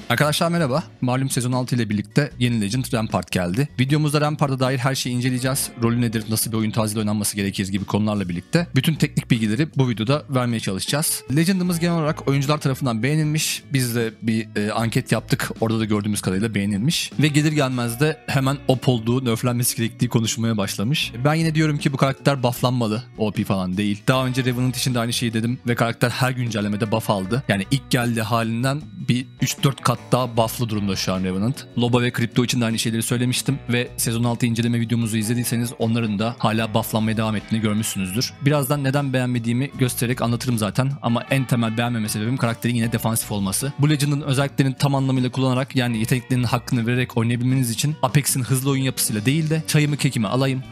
Arkadaşlar merhaba. Malum sezon 6 ile birlikte yeni Legend Rampart geldi. Videomuzda Rampart'a dair her şeyi inceleyeceğiz. Rolü nedir, nasıl bir oyun tarzıyla oynanması gerekir gibi konularla birlikte bütün teknik bilgileri bu videoda vermeye çalışacağız. Legend'ımız genel olarak oyuncular tarafından beğenilmiş. Biz de bir anket yaptık. Orada da gördüğümüz kadarıyla beğenilmiş. Ve gelir gelmez de hemen OP olduğu, nerflenmesi gerektiği konuşmaya başlamış. Ben yine diyorum ki bu karakter bufflanmalı. OP falan değil. Daha önce Revenant için de aynı şeyi dedim ve karakter her güncellemede buff aldı. Yani ilk geldiği halinden bir 3-4 kat daha bufflı durumda şu an Revenant. Loba ve Crypto için de aynı şeyleri söylemiştim ve sezon 6 inceleme videomuzu izlediyseniz onların da hala bufflanmaya devam ettiğini görmüşsünüzdür. Birazdan neden beğenmediğimi göstererek anlatırım zaten ama en temel beğenmeme sebebim karakterin yine defansif olması. Bu Legend'ın özelliklerini tam anlamıyla kullanarak, yani yeteneklerinin hakkını vererek oynayabilmeniz için Apex'in hızlı oyun yapısıyla değil de çayımı kekimi alayım,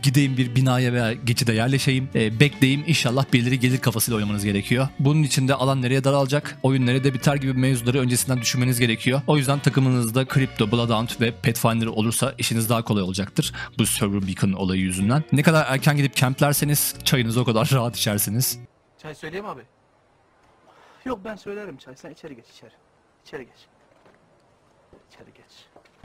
gideyim bir binaya veya geçide yerleşeyim, bekleyeyim, inşallah birileri gelir kafasıyla oynamanız gerekiyor. Bunun için de alan nereye daralacak, oyun nerede biter gibi mevzuları öncesinden düşünmeniz gerekiyor. O yüzden takımınızda Crypto, Bloodhound ve Pathfinder olursa işiniz daha kolay olacaktır. Bu Server Beacon olayı yüzünden. Ne kadar erken gidip camplerseniz çayınızı o kadar rahat içersiniz. Çay söyleyeyim abi. Yok ben söylerim çay. Sen içeri geç içeri. İçeri geç. İçeri geç.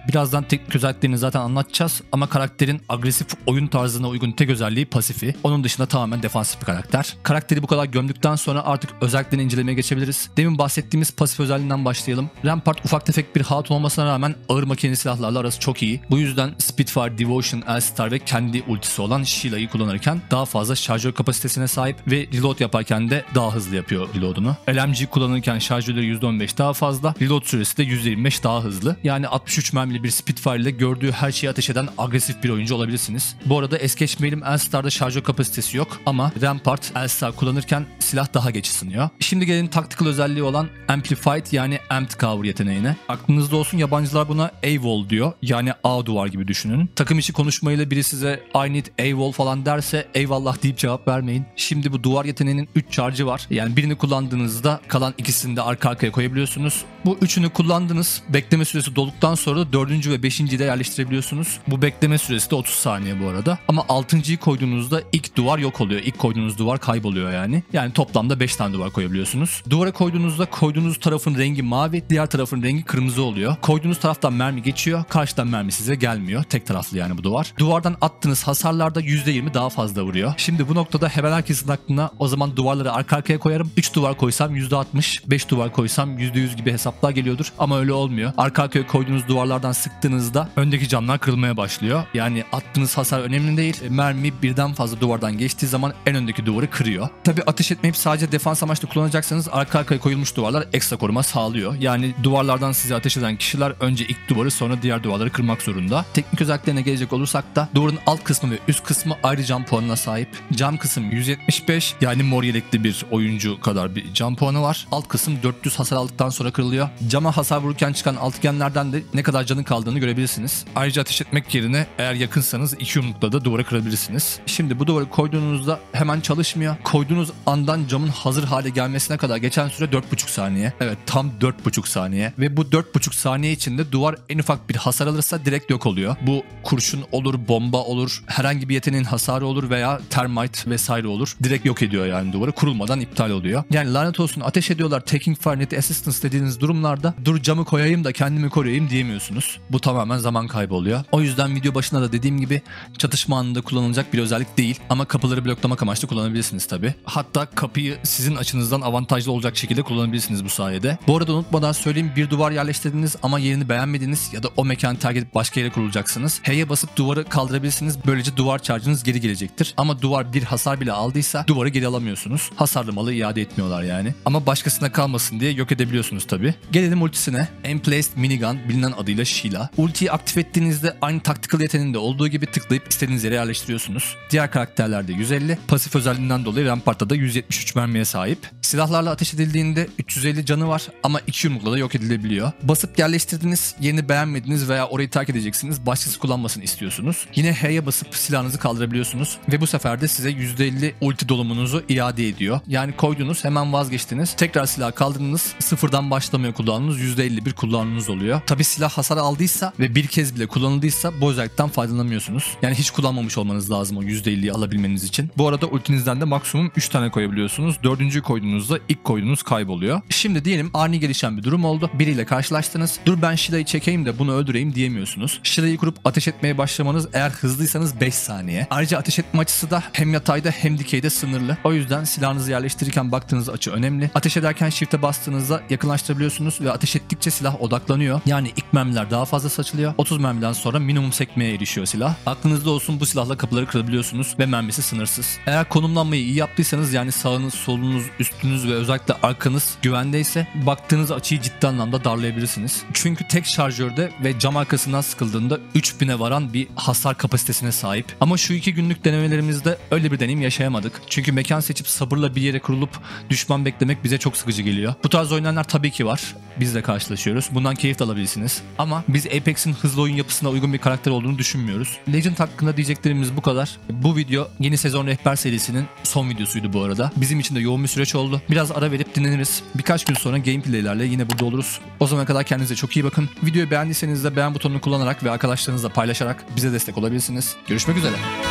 Birazdan teknik özelliklerini zaten anlatacağız ama karakterin agresif oyun tarzına uygun tek özelliği pasifi. Onun dışında tamamen defansif bir karakter. Karakteri bu kadar gömdükten sonra artık özelliklerini incelemeye geçebiliriz. Demin bahsettiğimiz pasif özelliğinden başlayalım. Rampart ufak tefek bir hatun olmasına rağmen ağır makineli silahlarla arası çok iyi. Bu yüzden Spitfire, Devotion, Elstar ve kendi ultisi olan Shield'ı kullanırken daha fazla şarjör kapasitesine sahip ve reload yaparken de daha hızlı yapıyor reloadunu. LMG kullanırken şarjörleri %15 daha fazla, reload süresi de %25 daha hızlı. Yani 63 mermi bir Spitfire ile gördüğü her şeyi ateş eden agresif bir oyuncu olabilirsiniz. Bu arada es geçmeyelim, Elstar'da şarjör kapasitesi yok ama Rampart Elstar kullanırken silah daha geç ısınıyor. Şimdi gelin tactical özelliği olan Amplified yani Amped Cover yeteneğine. Aklınızda olsun, yabancılar buna A-Wall diyor. Yani A duvar gibi düşünün. Takım içi konuşmayla biri size I need A-Wall falan derse eyvallah deyip cevap vermeyin. Şimdi bu duvar yeteneğinin 3 charge'ı var. Yani birini kullandığınızda kalan ikisini de arka arkaya koyabiliyorsunuz. Bu üçünü kullandınız. Bekleme süresi dolduktan sonra da 4. ve 5.yi de yerleştirebiliyorsunuz. Bu bekleme süresi de 30 saniye bu arada. Ama 6.yı koyduğunuzda ilk duvar yok oluyor. İlk koyduğunuz duvar kayboluyor yani. Yani toplamda 5 tane duvar koyabiliyorsunuz. Duvara koyduğunuzda koyduğunuz tarafın rengi mavi, diğer tarafın rengi kırmızı oluyor. Koyduğunuz taraftan mermi geçiyor, karşıdan mermi size gelmiyor. Tek taraflı yani bu duvar. Duvardan attığınız hasarlarda %20 daha fazla vuruyor. Şimdi bu noktada hemen herkesin aklına o zaman duvarları arka arkaya koyarım. 3 duvar koysam %60, 5 duvar koysam %100 gibi hesaplar geliyordur. Ama öyle olmuyor. Arka arkaya koyduğunuz duvarlardan sıktığınızda öndeki camlar kırılmaya başlıyor. Yani attığınız hasar önemli değil. Mermi birden fazla duvardan geçtiği zaman en öndeki duvarı kırıyor. Tabi ateş etmeyip sadece defans amaçlı kullanacaksanız arka arkaya koyulmuş duvarlar ekstra koruma sağlıyor. Yani duvarlardan size ateş eden kişiler önce ilk duvarı sonra diğer duvarları kırmak zorunda. Teknik özelliklerine gelecek olursak da duvarın alt kısmı ve üst kısmı ayrı cam puanına sahip. Cam kısım 175, yani mor yelekli bir oyuncu kadar bir cam puanı var. Alt kısım 400 hasar aldıktan sonra kırılıyor. Cama hasar vururken çıkan altıgenlerden de ne kadar canın kaldığını görebilirsiniz. Ayrıca ateş etmek yerine eğer yakınsanız 2 yumrukla da duvara kırabilirsiniz. Şimdi bu duvarı koyduğunuzda hemen çalışmıyor. Koyduğunuz andan camın hazır hale gelmesine kadar geçen süre 4,5 saniye. Evet, tam 4,5 saniye. Ve bu 4,5 saniye içinde duvar en ufak bir hasar alırsa direkt yok oluyor. Bu kurşun olur, bomba olur, herhangi bir yeteneğin hasarı olur veya termite vesaire olur. Direkt yok ediyor yani duvarı. Kurulmadan iptal oluyor. Yani lanet olsun ateş ediyorlar, taking fire, net assistance dediğiniz durumlarda dur camı koyayım da kendimi koruyayım diyemiyorsunuz. Bu tamamen zaman kaybı oluyor. O yüzden video başında da dediğim gibi çatışma anında kullanılacak bir özellik değil ama kapıları bloklamak amaçlı kullanabilirsiniz tabi. Hatta kapıyı sizin açınızdan avantajlı olacak şekilde kullanabilirsiniz bu sayede. Bu arada unutmadan söyleyeyim, bir duvar yerleştirdiniz ama yerini beğenmediniz ya da o mekanı terk edip başka yere kurulacaksınız. H'ye basıp duvarı kaldırabilirsiniz. Böylece duvar charge'ınız geri gelecektir. Ama duvar bir hasar bile aldıysa duvarı geri alamıyorsunuz. Hasarlı malı iade etmiyorlar yani. Ama başkasına kalmasın diye yok edebiliyorsunuz tabi. Gelelim ultisine. Emplaced Minigun, bilinen adıyla Sheila. Ultiyi aktif ettiğinizde aynı tactical yeteneğinde olduğu gibi tıklayıp istediğiniz yere yerleştiriyorsunuz. Diğer karakterlerde 150, pasif özelliğinden dolayı Rampart'ta da 173 mermiye sahip. Silahlarla ateş edildiğinde 350 canı var ama 2 yumrukla da yok edilebiliyor. Basıp yerleştirdiniz, yerini beğenmediniz veya orayı terk edeceksiniz, başkası kullanmasını istiyorsunuz. Yine H'ye basıp silahınızı kaldırabiliyorsunuz ve bu sefer de size %50 ulti dolumunuzu iade ediyor. Yani koydunuz, hemen vazgeçtiniz, tekrar silah kaldırdınız, sıfırdan başlamıyor kullanımınız, %51 kullanımınız oluyor. Tabi silah hasar aldıysa ve bir kez bile kullanıldıysa bu özellikten faydalanamıyorsunuz. Yani hiç kullanmamış olmanız lazım o %50'yi alabilmeniz için. Bu arada ultinizden de maksimum 3 tane koyabiliyorsunuz. 4.'yü koyduğunuzda ilk koyduğunuz kayboluyor. Şimdi diyelim ani gelişen bir durum oldu. Biriyle karşılaştınız. Dur ben Shida'yı çekeyim de bunu öldüreyim diyemiyorsunuz. Shida'yı kurup ateş etmeye başlamanız eğer hızlıysanız 5 saniye. Ayrıca ateş etme açısı da hem yatayda hem dikeyde sınırlı. O yüzden silahınızı yerleştirirken baktığınız açı önemli. Ateş ederken shift'e bastığınızda yakınlaştırabiliyorsunuz ve ateş ettikçe silah odaklanıyor. Yani ilk mermiler daha fazla saçılıyor. 30 mermiden sonra minimum sekmeye erişiyor silah. Aklınızda olsun, bu silahla kapıları kırabiliyorsunuz ve mermisi sınırsız. Eğer konumlanmayı iyi yaptıysanız, yani sağınız, solunuz, üstünüz ve özellikle arkanız güvendeyse baktığınız açıyı ciddi anlamda darlayabilirsiniz. Çünkü tek şarjörde ve cam arkasından sıkıldığında 3000'e varan bir hasar kapasitesine sahip. Ama şu 2 günlük denemelerimizde öyle bir deneyim yaşayamadık. Çünkü mekan seçip sabırla bir yere kurulup düşman beklemek bize çok sıkıcı geliyor. Bu tarz oynayanlar tabii ki var. Biz de karşılaşıyoruz. Bundan keyif de alabilirsiniz. Ama biz Apex'in hızlı oyun yapısına uygun bir karakter olduğunu düşünmüyoruz. Legend hakkında diyeceklerimiz bu kadar. Bu video yeni sezon rehber serisinin son videosuydu bu arada. Bizim için de yoğun bir süreç oldu. Biraz ara verip dinleniriz. Birkaç gün sonra gameplay'lerle yine burada oluruz. O zamana kadar kendinize çok iyi bakın. Videoyu beğendiyseniz de beğen butonunu kullanarak ve arkadaşlarınızla paylaşarak bize destek olabilirsiniz. Görüşmek üzere.